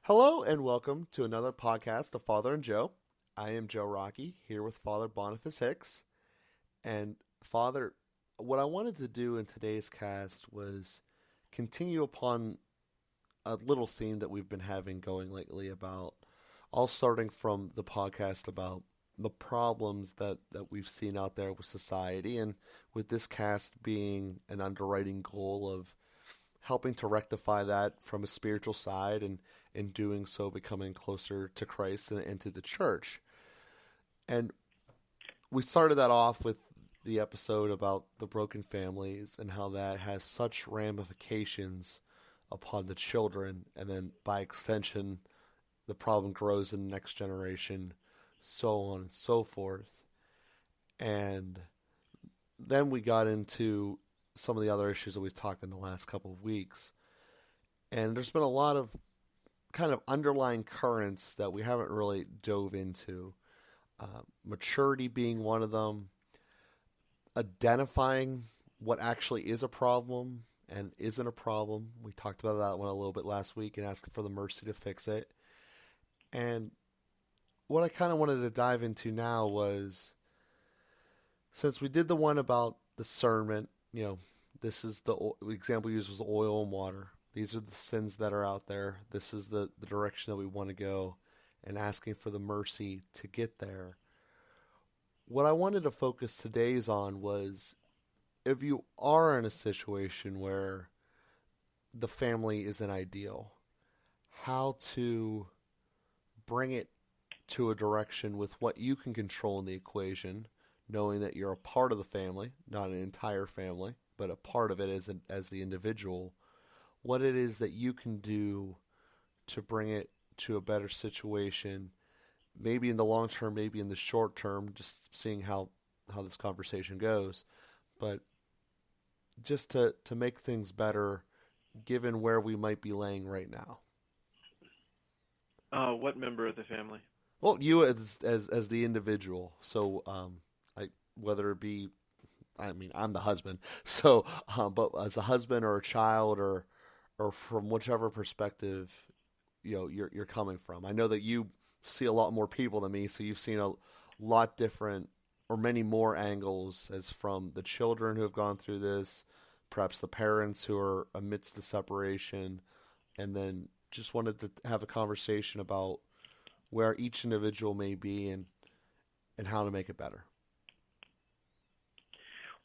Hello and welcome to another podcast of Father and Joe. I am Joe Rocky here with Father Boniface Hicks. And Father, what I wanted to do in today's cast was continue upon a little theme that we've been having going lately about all starting from the podcast about the problems that we've seen out there with society, and with this cast being an underwriting goal of helping to rectify that from a spiritual side, and in doing so becoming closer to Christ and to the church. And we started that off with the episode about the broken families and how that has such ramifications upon the children, and then by extension the problem grows in the next generation, so on and so forth. And then we got into some of the other issues that we've talked in the last couple of weeks. And there's been a lot of kind of underlying currents that we haven't really dove into. Maturity being one of them, identifying what actually is a problem and isn't a problem. We talked about that one a little bit last week and asking for the mercy to fix it. And what I kind of wanted to dive into now was, since we did the one about discernment, this is the example used was oil and water. These are the sins that are out there. This is the direction that we want to go, and asking for the mercy to get there. What I wanted to focus today's on was, if you are in a situation where the family isn't ideal, how to bring it to a direction with what you can control in the equation, knowing that you're a part of the family, not an entire family, but a part of it as the individual, what it is that you can do to bring it to a better situation, maybe in the long term, maybe in the short term, just seeing how this conversation goes, but just to make things better given where we might be laying right now. What member of the family? Well, you as the individual. So, whether it be, I'm the husband. So, but as a husband or a child, or from whichever perspective, you're coming from. I know that you see a lot more people than me, so you've seen a lot different, or many more angles, as from the children who have gone through this, perhaps the parents who are amidst the separation, and then just wanted to have a conversation about where each individual may be, and how to make it better.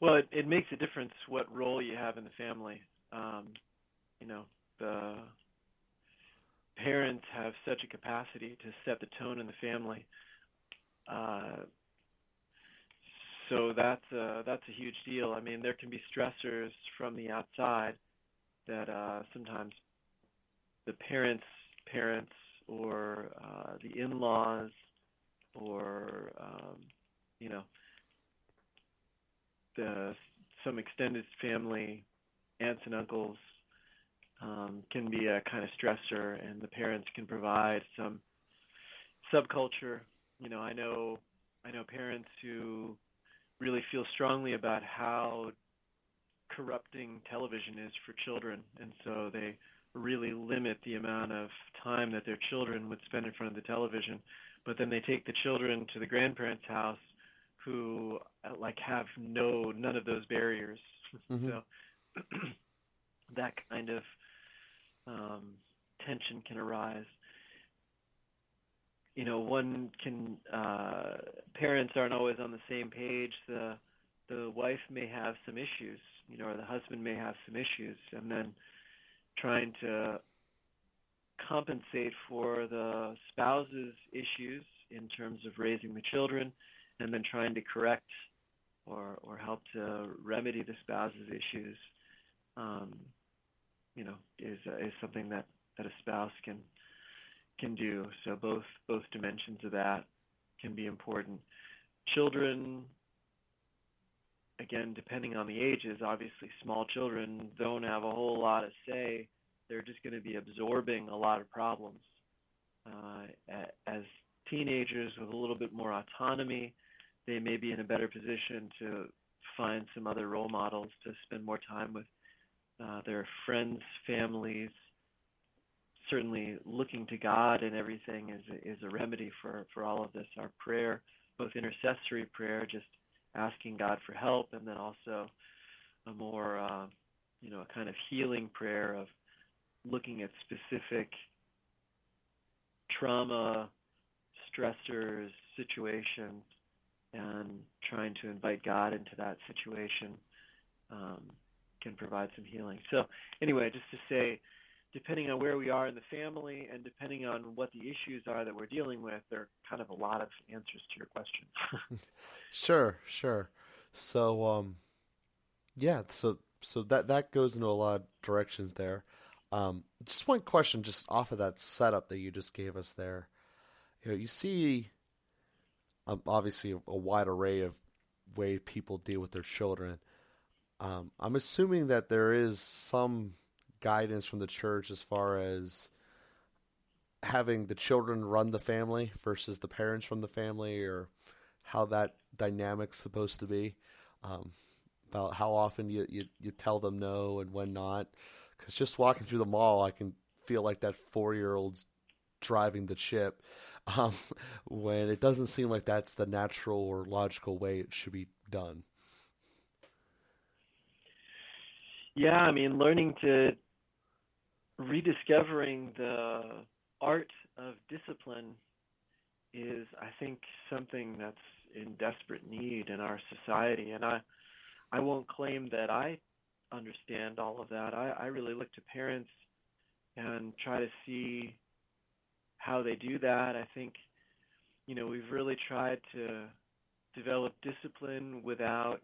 Well, it makes a difference what role you have in the family. The parents have such a capacity to set the tone in the family. So that's a huge deal. I mean, there can be stressors from the outside that sometimes the parents, or the in-laws, or some extended family, aunts and uncles, can be a kind of stressor, and the parents can provide some subculture. I know parents who really feel strongly about how corrupting television is for children, and so they really limit the amount of time that their children would spend in front of the television. But then they take the children to the grandparents' house, who have none of those barriers. Mm-hmm. So that kind of tension can arise. One can parents aren't always on the same page. The wife may have some issues, or the husband may have some issues, and then trying to compensate for the spouse's issues in terms of raising the children, and then trying to correct or help to remedy the spouse's issues, is something that a spouse can do. So both dimensions of that can be important. Children, again, depending on the ages, obviously small children don't have a whole lot of say. They're just going to be absorbing a lot of problems. As teenagers with a little bit more autonomy, they may be in a better position to find some other role models to spend more time with their friends, families, certainly looking to God and everything is a remedy for all of this. Our prayer, both intercessory prayer, just asking God for help, and then also a more, a kind of healing prayer of looking at specific trauma, stressors, situations, and trying to invite God into that situation can provide some healing. So anyway, just to say, depending on where we are in the family and depending on what the issues are that we're dealing with, there are kind of a lot of answers to your question. Sure. So, so that goes into a lot of directions there. Just one question, just off of that setup that you just gave us there. You see, obviously a wide array of way people deal with their children. I'm assuming that there is some guidance from the church as far as having the children run the family versus the parents run the family, or how that dynamic's supposed to be. About how often you tell them no and when not. Because just walking through the mall, I can feel like that 4-year-old's driving the ship, when it doesn't seem like that's the natural or logical way it should be done. Yeah, I mean, rediscovering the art of discipline is, I think, something that's in desperate need in our society. And I won't claim that I understand all of that. I really look to parents and try to see how they do that. I think, we've really tried to develop discipline without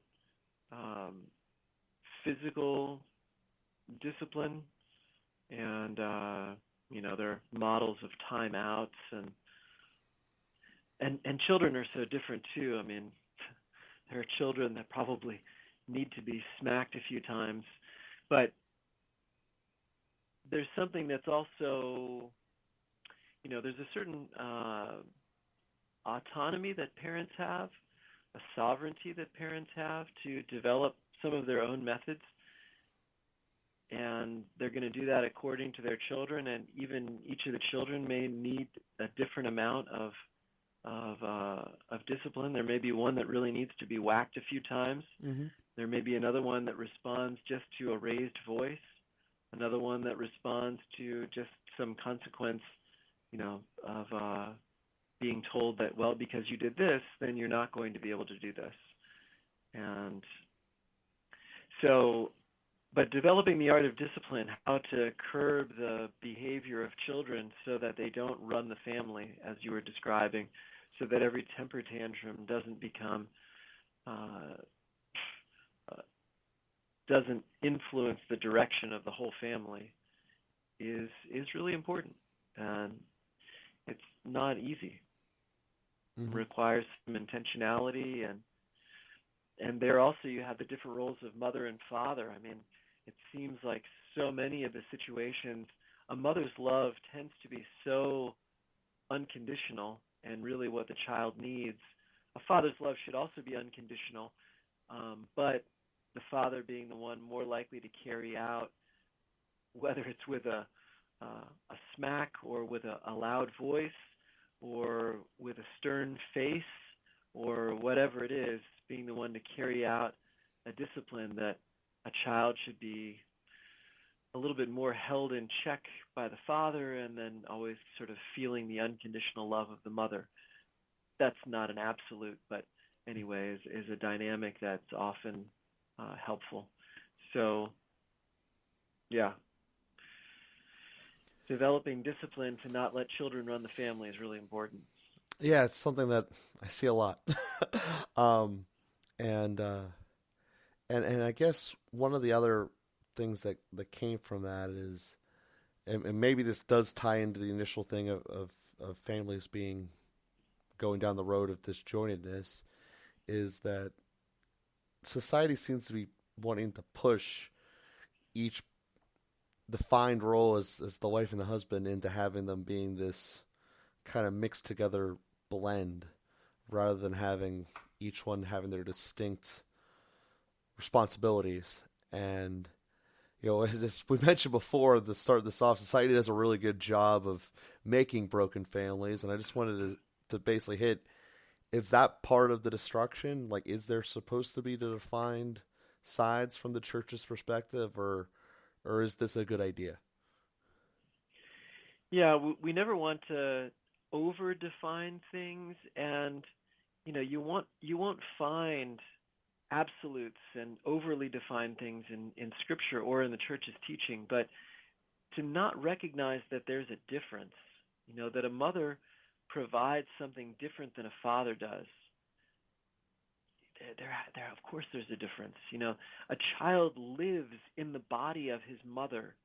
physical discipline. And, there are models of timeouts and children are so different too. I mean, there are children that probably need to be smacked a few times, but there's something that's also, there's a certain autonomy that parents have, a sovereignty that parents have to develop some of their own methods, and they're going to do that according to their children, and even each of the children may need a different amount of discipline. There may be one that really needs to be whacked a few times. Mm-hmm. There may be another one that responds just to a raised voice, another one that responds to just some consequence, of being told that, well, because you did this, then you're not going to be able to do this. And so, but developing the art of discipline, how to curb the behavior of children so that they don't run the family, as you were describing, so that every temper tantrum doesn't become, doesn't influence the direction of the whole family, is really important. And it's not easy. Mm-hmm. It requires some intentionality, and there also you have the different roles of mother and father. I mean, it seems like so many of the situations, a mother's love tends to be so unconditional and really what the child needs. A father's love should also be unconditional, but the father being the one more likely to carry out, whether it's with a smack or with a loud voice or with a stern face or whatever it is, being the one to carry out a discipline that a child should be a little bit more held in check by the father, and then always sort of feeling the unconditional love of the mother. That's not an absolute, but anyway, is a dynamic that's often helpful. So, yeah. Developing discipline to not let children run the family is really important. Yeah, it's something that I see a lot. And I guess one of the other things that came from that is, and maybe this does tie into the initial thing of families going down the road of disjointedness, is that society seems to be wanting to push each defined role as the wife and the husband into having them being this kind of mixed together blend, rather than having each one having their distinct responsibilities. And as we mentioned before at the start of this off, society does a really good job of making broken families, and I just wanted to basically hit, is that part of the destruction? Like, is there supposed to be the defined sides from the church's perspective, or is this a good idea? Yeah, we never want to over define things, and you won't find absolutes and overly defined things in scripture or in the church's teaching, but to not recognize that there's a difference, that a mother provides something different than a father does. There, of course, there's a difference. A child lives in the body of his mother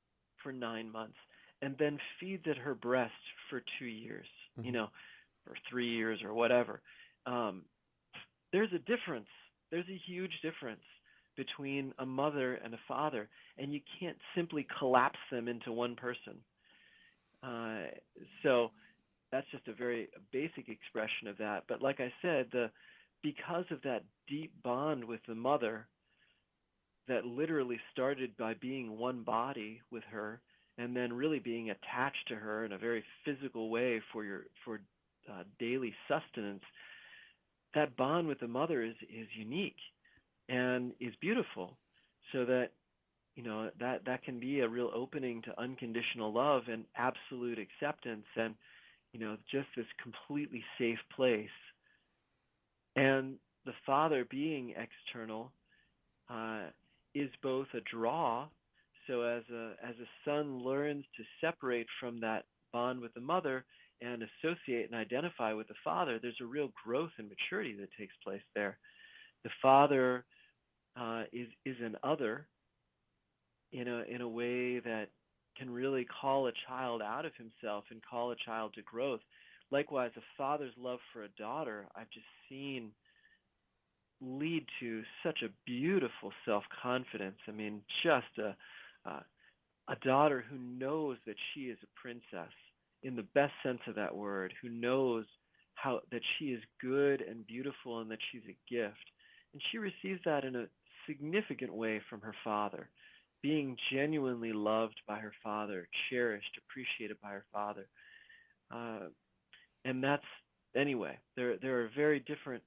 for 9 months and then feeds at her breast for 2 years, Mm-hmm. or 3 years or whatever. There's a difference. There's a huge difference between a mother and a father, and you can't simply collapse them into one person. So that's just a very basic expression of that. But like I said, because of that deep bond with the mother that literally started by being one body with her, and then really being attached to her in a very physical way for daily sustenance, that bond with the mother is unique and is beautiful. So that that can be a real opening to unconditional love and absolute acceptance, and just this completely safe place. And the father being external is both a draw. So as a son learns to separate from that bond with the mother and associate and identify with the father, there's a real growth and maturity that takes place there. The father is an other in a way that can really call a child out of himself and call a child to growth. Likewise, a father's love for a daughter, I've just seen lead to such a beautiful self-confidence. I mean, just a daughter who knows that she is a princess in the best sense of that word, who knows how that she is good and beautiful and that she's a gift. And she receives that in a significant way from her father, being genuinely loved by her father, cherished, appreciated by her father. And that's, anyway, there are very different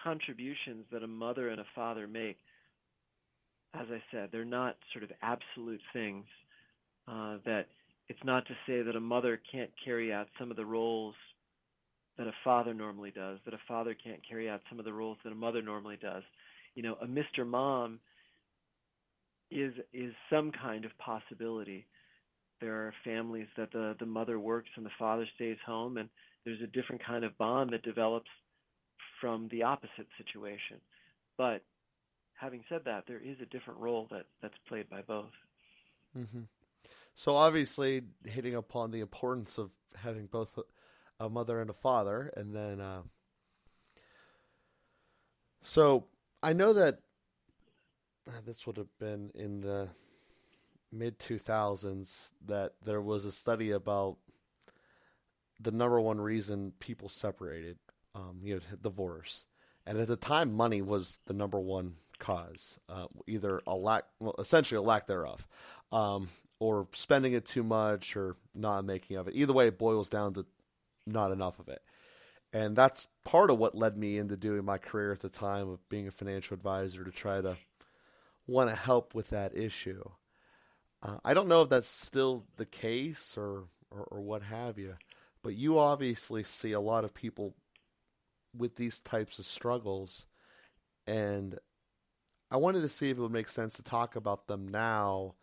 contributions that a mother and a father make. As I said, they're not sort of absolute things. That it's not to say that a mother can't carry out some of the roles that a father normally does, that a father can't carry out some of the roles that a mother normally does. A Mr. Mom is some kind of possibility. There are families that the mother works and the father stays home, and there's a different kind of bond that develops from the opposite situation. But having said that, there is a different role that's played by both. Mm-hmm. So obviously, hitting upon the importance of having both a mother and a father, and then so I know that this would have been in the mid 2000s that there was a study about the number one reason people separated, divorce, and at the time, money was the number one cause, either essentially a lack thereof, or spending it too much or not making of it. Either way, it boils down to not enough of it. And that's part of what led me into doing my career at the time of being a financial advisor, to try to want to help with that issue. I don't know if that's still the case or what have you, but you obviously see a lot of people with these types of struggles, and I wanted to see if it would make sense to talk about them now,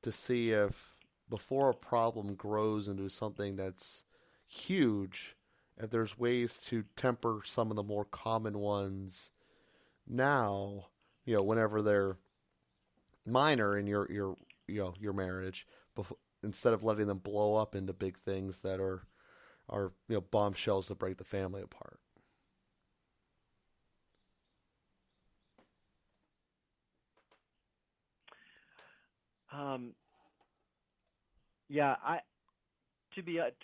to see if before a problem grows into something that's huge, if there's ways to temper some of the more common ones now, whenever they're minor in your marriage, instead of letting them blow up into big things that are bombshells that break the family apart. Yeah, to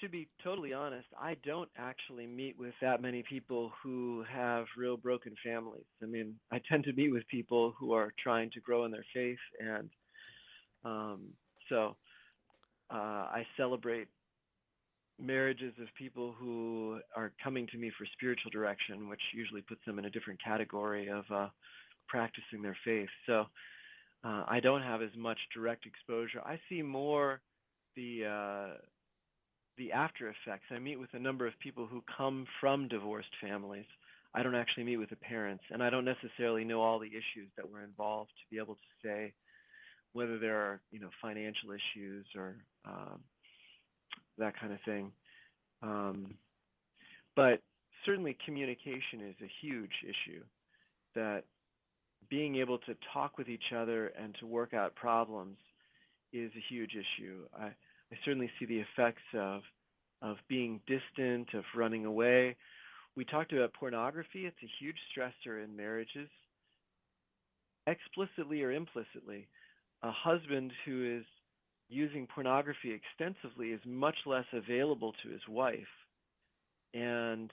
be totally honest, I don't actually meet with that many people who have real broken families. I mean, I tend to meet with people who are trying to grow in their faith and So I celebrate marriages of people who are coming to me for spiritual direction, which usually puts them in a different category of practicing their faith. So I don't have as much direct exposure. I see more the the after effects. I meet with a number of people who come from divorced families. I don't actually meet with the parents, and I don't necessarily know all the issues that were involved to be able to say whether there are, financial issues or that kind of thing. Um, but certainly communication is a huge issue, that being able to talk with each other and to work out problems is a huge issue. I certainly see the effects of being distant, of running away. We talked about pornography. It's a huge stressor in marriages, explicitly or implicitly. A husband who is using pornography extensively is much less available to his wife. And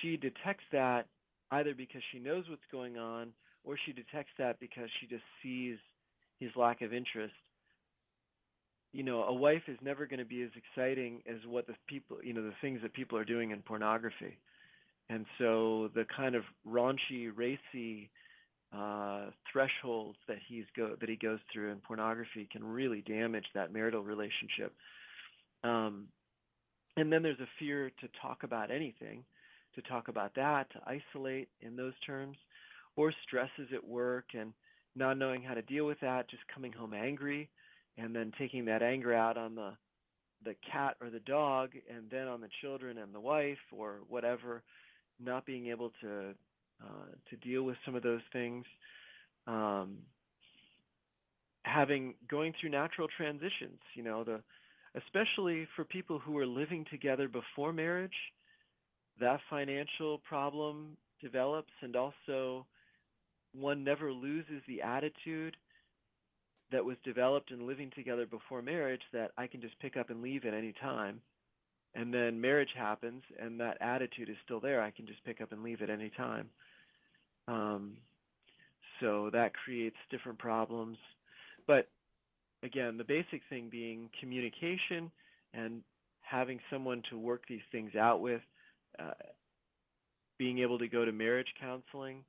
she detects that either because she knows what's going on, or she detects that because she just sees his lack of interest. A wife is never going to be as exciting as what the people, the things that people are doing in pornography. And so the kind of raunchy, racy thresholds that he goes through in pornography can really damage that marital relationship. And then there's a fear to talk about anything, to talk about that, to isolate in those terms, or stresses at work and not knowing how to deal with that, just coming home angry, and then taking that anger out on the cat or the dog, and then on the children and the wife or whatever, not being able to deal with some of those things. Going through natural transitions, especially for people who are living together before marriage, that financial problem develops, and also one never loses the attitude that was developed in living together before marriage, that I can just pick up and leave at any time. And then marriage happens, and that attitude is still there. I can just pick up and leave at any time. So that creates different problems. But again, the basic thing being communication and having someone to work these things out with, being able to go to marriage counseling.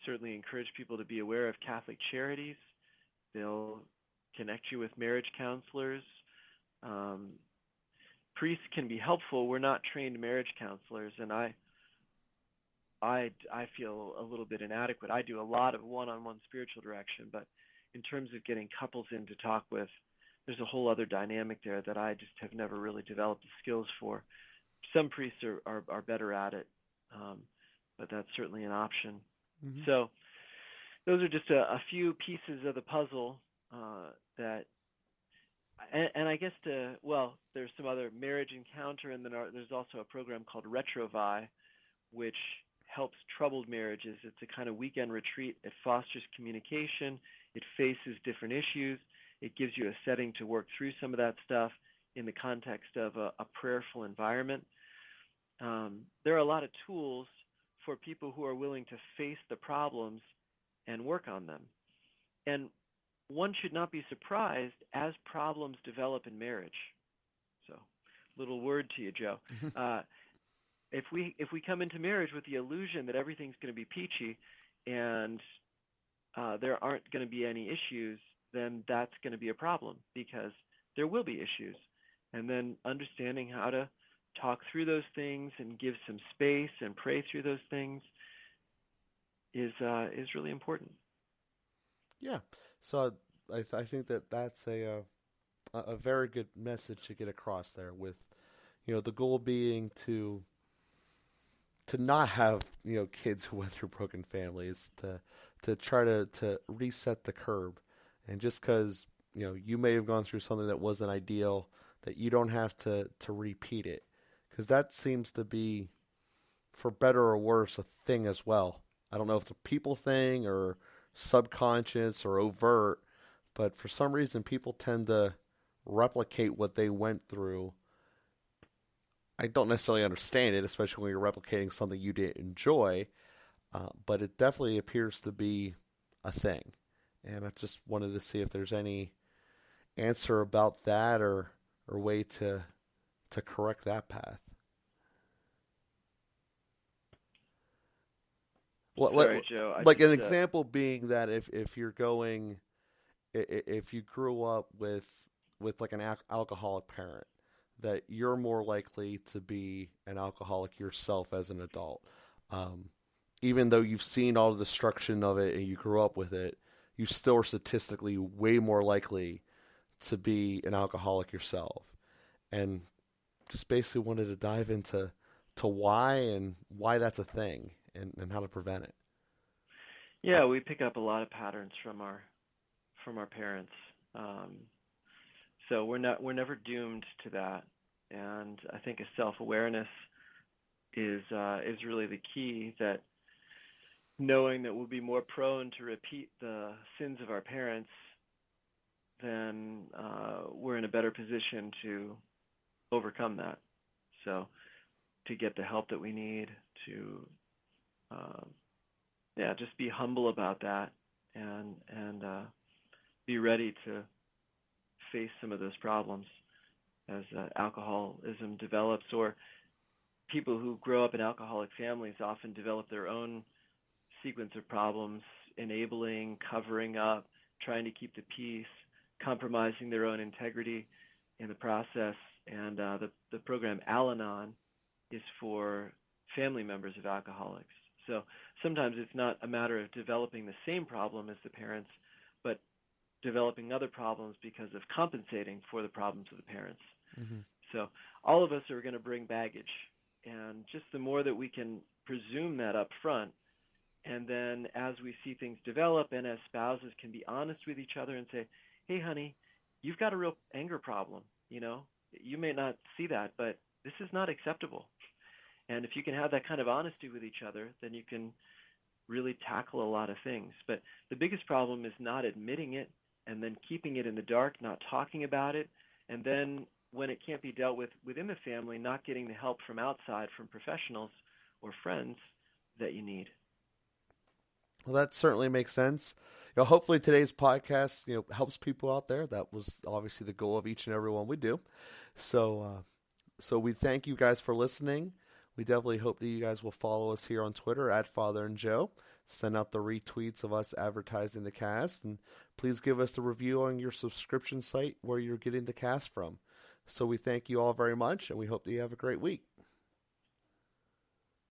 Certainly encourage people to be aware of Catholic Charities. They'll connect you with marriage counselors. Priests can be helpful. We're not trained marriage counselors, and I feel a little bit inadequate. I do a lot of one-on-one spiritual direction, but in terms of getting couples in to talk with, there's a whole other dynamic there that I just have never really developed the skills for. Some priests are better at it, but that's certainly an option. Mm-hmm. So those are just a few pieces of the puzzle that, and I guess there's some other marriage encounter, and then there's also a program called Retrovi, which helps troubled marriages. It's a kind of weekend retreat. It fosters communication. It faces different issues. It gives you a setting to work through some of that stuff in the context of a prayerful environment. There are a lot of tools for people who are willing to face the problems and work on them. And one should not be surprised as problems develop in marriage. So, little word to you, Joe. If we come into marriage with the illusion that everything's going to be peachy and there aren't going to be any issues, then that's going to be a problem, because there will be issues. And then understanding how to talk through those things and give some space and pray through those things is really important. Yeah. So I think that's a very good message to get across there, with, the goal being to not have, kids who went through broken families, to try to reset the curb. And just because, you may have gone through something that wasn't ideal, that you don't have to repeat it. Because that seems to be, for better or worse, a thing as well. I don't know if it's a people thing or subconscious or overt, but for some reason people tend to replicate what they went through. I don't necessarily understand it, especially when you're replicating something you didn't enjoy, but it definitely appears to be a thing. And I just wanted to see if there's any answer about that or way to correct that path? Sorry, Joe. Like an example being that if you're going, if you grew up with like an alcoholic parent, that you're more likely to be an alcoholic yourself as an adult. Even though you've seen all the destruction of it and you grew up with it, you still are statistically way more likely to be an alcoholic yourself. And just basically wanted to dive into why that's a thing and how to prevent it. Yeah, we pick up a lot of patterns from our parents. So we're never doomed to that. And I think a self-awareness is really the key, that knowing that we'll be more prone to repeat the sins of our parents, then we're in a better position to overcome that. So to get the help that we need, to just be humble about that, and be ready to face some of those problems as alcoholism develops. Or people who grow up in alcoholic families often develop their own sequence of problems, enabling, covering up, trying to keep the peace, compromising their own integrity in the process. And the program Al-Anon is for family members of alcoholics. So sometimes it's not a matter of developing the same problem as the parents, but developing other problems because of compensating for the problems of the parents. Mm-hmm. So all of us are going to bring baggage. And just the more that we can presume that up front, and then as we see things develop, and as spouses can be honest with each other and say, hey, honey, you've got a real anger problem. You may not see that, but this is not acceptable. And if you can have that kind of honesty with each other, then you can really tackle a lot of things. But the biggest problem is not admitting it and then keeping it in the dark, not talking about it, and then when it can't be dealt with within the family, not getting the help from outside, from professionals or friends that you need. Well, that certainly makes sense. Hopefully today's podcast, helps people out there. That was obviously the goal of each and every one we do. So we thank you guys for listening. We definitely hope that you guys will follow us here on Twitter at FatherAndJoe. Send out the retweets of us advertising the cast, and please give us a review on your subscription site where you're getting the cast from. So we thank you all very much, and we hope that you have a great week.